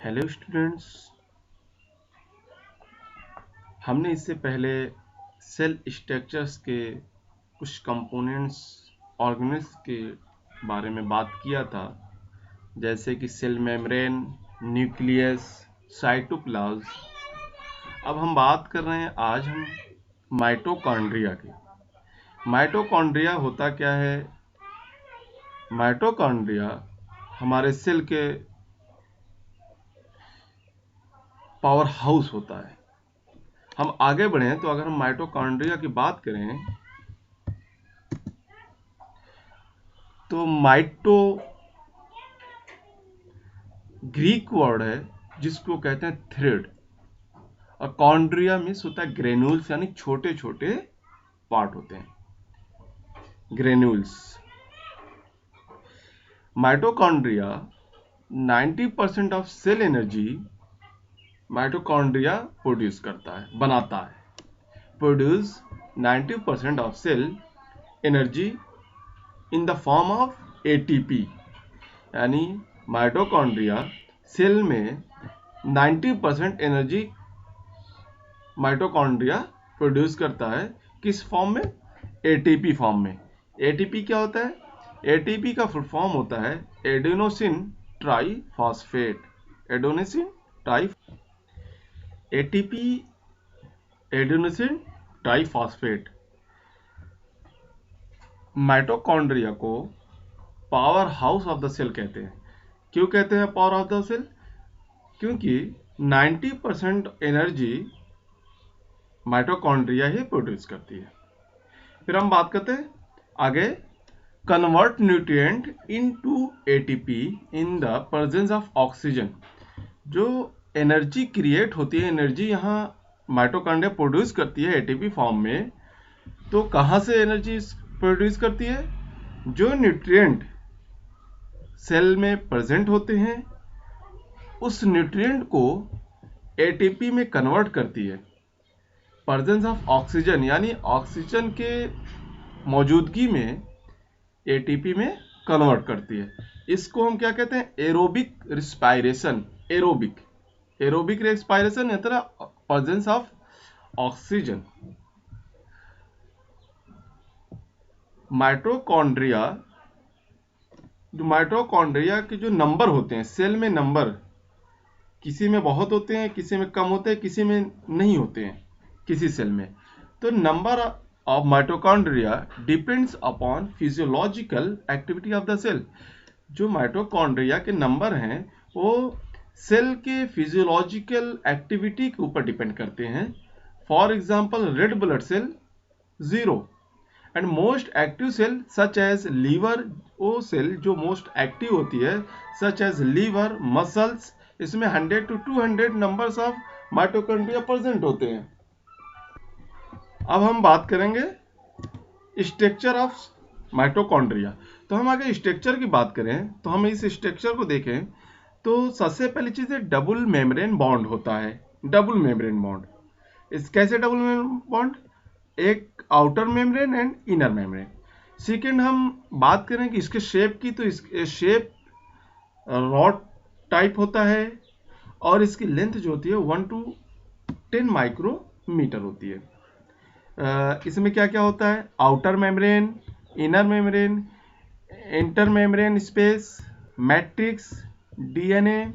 Hello students, हमने इससे पहले सेल स्ट्रक्चर्स के कुछ कंपोनेंट्स ऑर्गेनेल्स के बारे में बात किया था, जैसे कि सेल मेम्ब्रेन, न्यूक्लियस, साइटोप्लाज्म। अब हम बात कर रहे हैं आज हम माइटोकॉन्ड्रिया की। माइटोकॉन्ड्रिया होता क्या है? माइटोकॉन्ड्रिया हमारे सेल के पावर हाउस होता है। हम आगे बढ़ें तो अगर हम माइटोकॉन्ड्रिया की बात करें तो माइटो ग्रीक वर्ड है जिसको कहते हैं थ्रेड, और कॉन्ड्रिया मीन्स होता है ग्रेन्यूल्स, यानी छोटे छोटे पार्ट होते हैं, granules. Mitochondria 90% of cell energy mitochondria produce करता है, बनाता है। Produce 90% of cell energy in the form of ATP, यानी माइटोकॉन्ड्रिया सेल में 90% एनर्जी माइटोकॉन्ड्रिया प्रोड्यूस करता है। किस फॉर्म में? एटीपी फॉर्म में। एटीपी क्या होता है? एटीपी का फुल फॉर्म होता है adenosine triphosphate. Adenosine tri ATP adenosine triphosphate. Mitochondria को power house of the cell कहते हैं। क्यों कहते हैं पावर ऑफ द सेल? क्योंकि 90% एनर्जी माइटोकॉन्ड्रिया ही प्रोड्यूस करती है। फिर हम बात करते हैं आगे, convert nutrient into ATP in the presence of oxygen. जो एनर्जी क्रिएट होती है, एनर्जी यहाँ माइटोकॉन्ड्रिया प्रोड्यूस करती है एटीपी फॉर्म में, तो कहाँ से एनर्जी प्रोड्यूस करती है? जो न्यूट्रिएंट सेल में प्रेजेंट होते हैं उस न्यूट्रिएंट को एटीपी में कन्वर्ट करती है। प्रेजेंस ऑफ ऑक्सीजन, यानी ऑक्सीजन के मौजूदगी में एटीपी में कन्वर्ट करती है। इसको हम क्या कहते हैं? Aerobic respiration. एरोबिक रेस्पायरेशन या तरह प्रेजेंस ऑफ ऑक्सीजन। माइटोकॉन्ड्रिया के जो नंबर होते हैं सेल में, नंबर किसी में बहुत होते हैं, किसी में कम होते हैं, किसी में नहीं होते हैं, किसी सेल में। तो number of mitochondria depends upon physiological activity of the cell. जो माइटोकॉन्ड्रिया के नंबर हैं वो सेल के फिजियोलॉजिकल एक्टिविटी के ऊपर डिपेंड करते हैं। For example, red blood cell 0 and most active cell such as liver, वो सेल जो मोस्ट एक्टिव होती है सच एज लीवर, मसल्स, इसमें 100 to 200 numbers of mitochondria present होते हैं। अब हम बात करेंगे स्ट्रक्चर ऑफ माइटोकॉन्ड्रिया। तो हम आगे स्ट्रक्चर की बात करें तो हम इस स्ट्रक्चर को देखें तो सबसे पहली चीज है डबल मेम्ब्रेन बॉन्ड होता है। डबल मेम्ब्रेन बॉन्ड, इस कैसे डबल मेम्ब्रेन बॉन्ड? एक outer membrane and inner membrane. Second हम बात करें कि इसके शेप की, तो इसके शेप रॉड टाइप होता है और इसकी लेंथ जो होती है 1 to 10 माइक्रोमीटर होती है। इसमें क्या क्या होता है? Outer membrane, inner membrane, inter membrane space, matrix, DNA,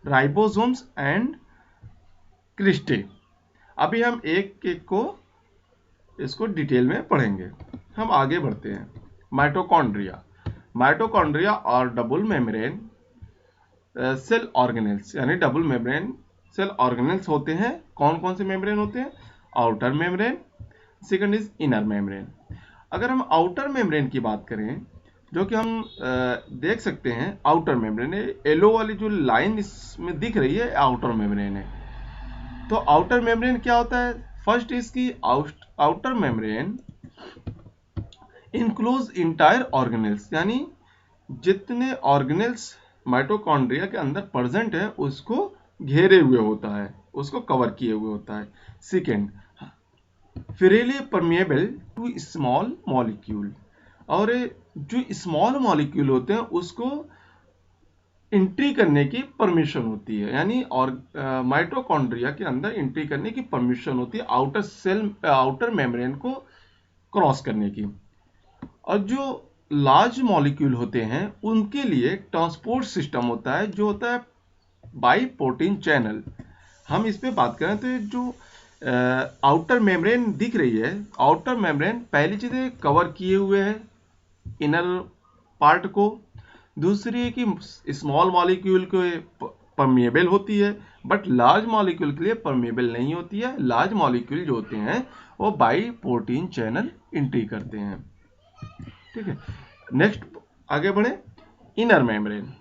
ribosomes and cristae. अभी हम एक एक को इसको डिटेल में पढ़ेंगे। हम आगे बढ़ते हैं। माइटोकॉन्ड्रिया और डबल मेम्ब्रेन सेल ऑर्गेनेल्स, यानी डबल मेम्ब्रेन सेल ऑर्गेनेल्स होते हैं। कौन कौन से मेम्ब्रेन होते हैं? Outer membrane, second is inner membrane. अगर हम आउटर मेम्ब्रेन की बात करें, जो कि हम देख सकते हैं आउटर मेम्ब्रेन, येलो वाली जो लाइन इसमें दिख रही है आउटर मेम्ब्रेन है। तो आउटर मेम्ब्रेन क्या होता है? फर्स्ट इसकी outer membrane enclose entire organelles, यानी जितने ऑर्गेनेल्स माइटोकॉन्ड्रिया के अंदर प्रेजेंट है उसको घेरे हुए होता है, उसको कवर किए हुए होता है। Second, freely permeable to small molecule, और जो स्मॉल मॉलिक्यूल होते हैं उसको एंट्री करने की परमिशन होती है, यानी और माइटोकॉन्ड्रिया के अंदर एंट्री करने की परमिशन होती है आउटर मेम्ब्रेन को क्रॉस करने की। और जो लार्ज मॉलिक्यूल होते हैं उनके लिए ट्रांसपोर्ट सिस्टम होता है जो होता है बाई प्रोटीन चैनल। हम इस पे बात करें तो जो आउटर मेम्ब्रेन दिख रही है, आउटर मेम्ब्रेन पहली चीज़ कवर किए हुए है इनर पार्ट को, दूसरी है कि स्मॉल मॉलिक्यूल को परमिएबल होती है, बट लार्ज मॉलिक्यूल के लिए परमिएबल नहीं होती है। लार्ज मॉलिक्यूल जो होते हैं वो बाई प्रोटीन चैनल एंट्री करते हैं। ठीक है, नेक्स्ट आगे बढ़े, इनर मेम्ब्रेन।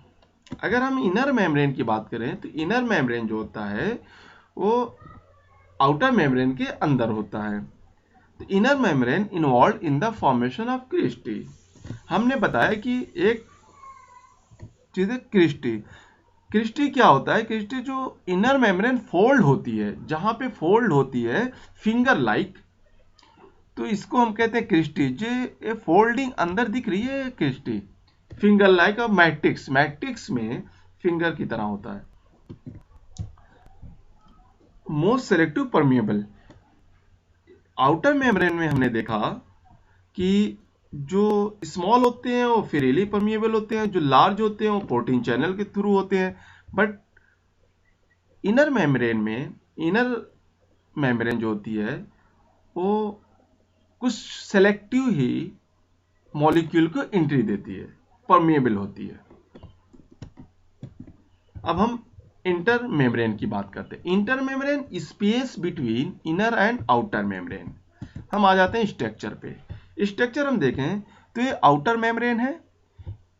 अगर हम इनर मेम्ब्रेन की बात करें तो इनर मेम्ब्रेन जो होता है वो आउटर मेम्ब्रेन के अंदर होता है। तो inner membrane involve in the formation of cristae. हमने बताया कि एक चीज है क्रिस्टी। क्रिस्टी क्या होता है? क्रिस्टी जो इनर मेम्ब्रेन फोल्ड होती है, जहां पे फोल्ड होती है फिंगर लाइक, तो इसको हम कहते हैं क्रिस्टी। जो फोल्डिंग अंदर दिख रही है क्रिस्टी, फिंगर लाइक। और मैट्रिक्स में फिंगर की तरह होता है। Most selective permeable, outer membrane में हमने देखा कि जो स्मॉल होते हैं वो फ्रीली परमिएबल होते हैं, जो लार्ज होते हैं वो प्रोटीन चैनल के थ्रू होते हैं। बट इनर मेम्ब्रेन जो होती है वो कुछ सेलेक्टिव ही मॉलिक्यूल को एंट्री देती है, परमिएबल होती है। अब हम इंटर मेम्ब्रेन की बात करते हैं। Inter membrane space between inner and outer membrane. हम आ जाते हैं स्ट्रक्चर पे। स्ट्रक्चर हम देखें तो ये आउटर मेम्ब्रेन है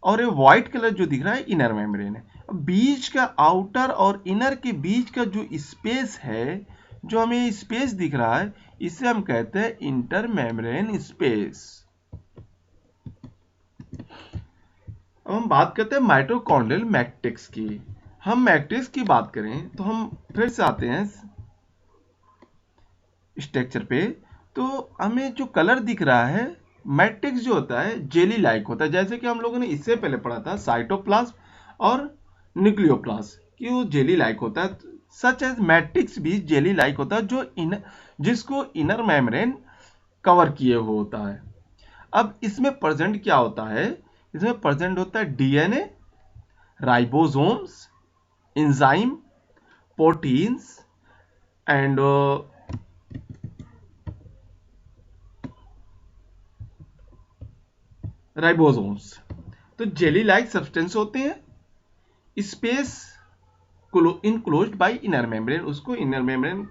और ये व्हाइट कलर जो दिख रहा है इनर मेम्ब्रेन है। बीच का आउटर और इनर के बीच का जो स्पेस है, जो हमें स्पेस दिख रहा है, इसे हम कहते हैं इंटर मेम्ब्रेन स्पेस। अब हम बात करते हैं माइटोकॉन्ड्रियल मैट्रिक्स की। हम मैट्रिक्स की बात करें तो हम फिर से आते हैं स्ट्रक्चर पे। तो हमें जो कलर दिख रहा है, मैट्रिक्स जो होता है जेली लाइक होता है, जैसे कि हम लोगों ने इससे पहले पढ़ा था साइटोप्लाज्म और न्यूक्लियोप्लाज्म कि वो जेली लाइक होता है। सच एज मैट्रिक्स भी जेली लाइक होता है जिसको इनर मेम्ब्रेन कवर किए हुए होता है। अब इसमें प्रेजेंट क्या होता है? इसमें प्रेजेंट होता है DNA, ribosomes, enzyme, proteins and ribosomes. तो जेली लाइक सब्सटेंस होते हैं, space enclosed bye inner membrane, उसको इनर मेम्ब्रेन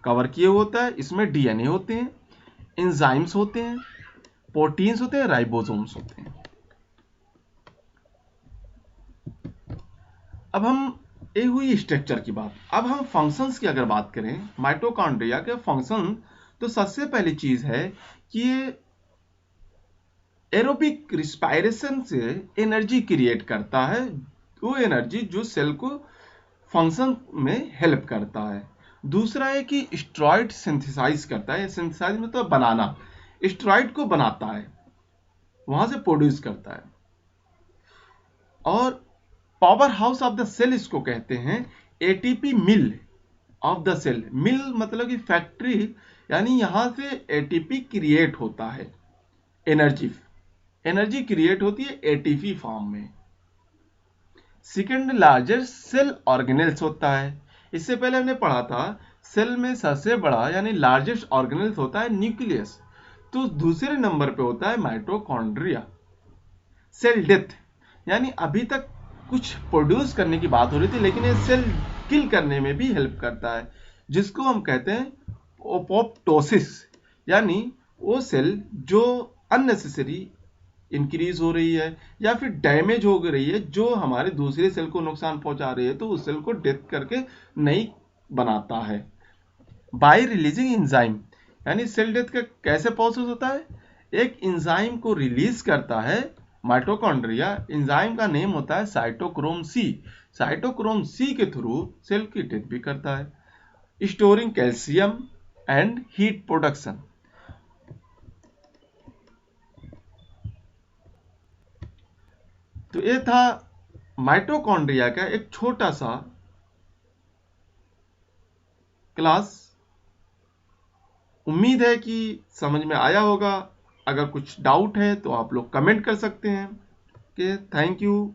कवर किए होता है। इसमें डीएनए होते हैं, एंजाइम्स होते हैं, प्रोटीन्स होते हैं, राइबोसोम्स होते हैं। अब हम ये हुई स्ट्रक्चर की बात। अब हम फंक्शंस की अगर बात करें माइटोकॉन्ड्रिया के फंक्शन, तो सबसे पहली चीज है कि ये एरोबिक रिस्पायरेशन से एनर्जी क्रिएट करता है, वो एनर्जी जो सेल को फंक्शन में हेल्प करता है। दूसरा है कि स्टेरॉइड सिंथेसाइज करता है। सिंथेसाइज मतलब बनाना, स्टेरॉइड को बनाता है, वहां से प्रोड्यूस करता है। और power house of the cell इसको कहते हैं, ATP mill of the cell. Mill मतलब कि फैक्ट्री, यानी यहां से एटीपी क्रिएट होता है, एनर्जी क्रिएट होती है एटीपी फॉर्म में। सेकेंड लार्जेस्ट सेल ऑर्गेनेल्स होता है। इससे पहले हमने पढ़ा था सेल में सबसे बड़ा यानी लार्जेस्ट ऑर्गेनेल्स होता है न्यूक्लियस, तो दूसरे नंबर पे होता है माइटोकॉन्ड्रिया। सेल डेथ, यानी अभी तक कुछ प्रोड्यूस करने की बात हो रही थी, लेकिन ये सेल किल करने में भी हेल्प करता है, जिसको हम कहते हैं ओपोप्टोसिस, यानी वो सेल जो अननेसेसरी इंक्रीज हो रही है या फिर डैमेज हो रही है, जो हमारे दूसरे सेल को नुकसान पहुंचा रही है, तो उस सेल को डेथ करके नई बनाता है। बाय रिलीजिंग एंजाइम, यानी सेल डेथ का कैसे प्रोसेस होता है? एक एंजाइम को रिलीज करता है माइटोकॉन्ड्रिया। एंजाइम का नेम होता है साइटोक्रोम सी। साइटोक्रोम सी के थ्रू सेल की डेथ भी करता है। Storing calcium and heat production. तो ये था माइटोकॉन्ड्रिया का एक छोटा सा क्लास। उम्मीद है कि समझ में आया होगा। अगर कुछ डाउट है तो आप लोग कमेंट कर सकते हैं। Okay, thank you.